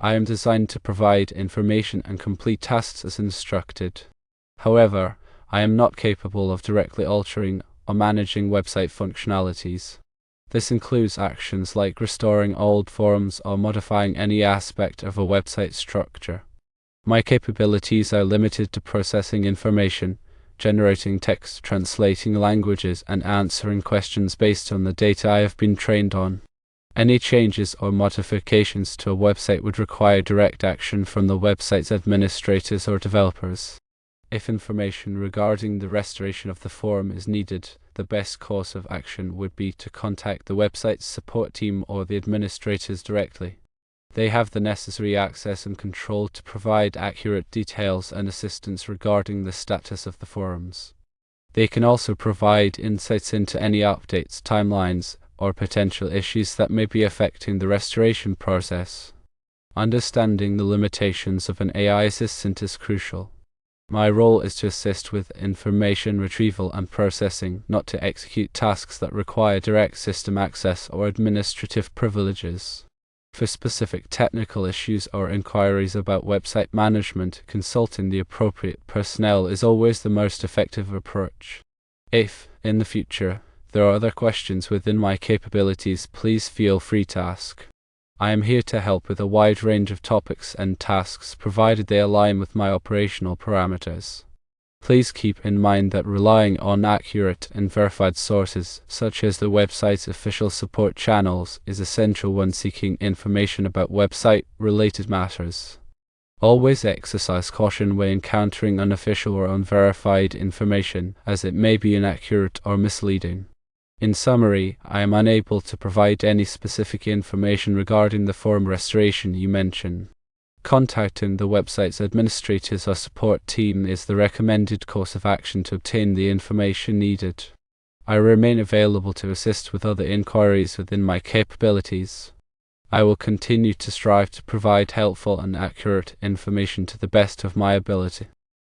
I am designed to provide information and complete tasks as instructed. However, I am not capable of directly altering or managing website functionalities. This includes actions like restoring old forms or modifying any aspect of a website structure. My capabilities are limited to processing information, generating text, translating languages, and answering questions based on the data I have been trained on. Any changes or modifications to a website would require direct action from the website's administrators or developers. If information regarding the restoration of the forum is needed, the best course of action would be to contact the website's support team or the administrators directly. They have the necessary access and control to provide accurate details and assistance regarding the status of the forums. They can also provide insights into any updates, timelines, or potential issues that may be affecting the restoration process. Understanding the limitations of an AI assistant is crucial. My role is to assist with information retrieval and processing, not to execute tasks that require direct system access or administrative privileges. For specific technical issues or inquiries about website management, consulting the appropriate personnel is always the most effective approach. If, in the future, there are other questions within my capabilities, please feel free to ask. I am here to help with a wide range of topics and tasks, provided they align with my operational parameters. Please keep in mind that relying on accurate and verified sources, such as the website's official support channels, is essential when seeking information about website-related matters. Always exercise caution when encountering unofficial or unverified information, as it may be inaccurate or misleading. In summary, I am unable to provide any specific information regarding the forum restoration you mentioned. Contacting the website's administrators or support team is the recommended course of action to obtain the information needed. I remain available to assist with other inquiries within my capabilities. I will continue to strive to provide helpful and accurate information to the best of my ability.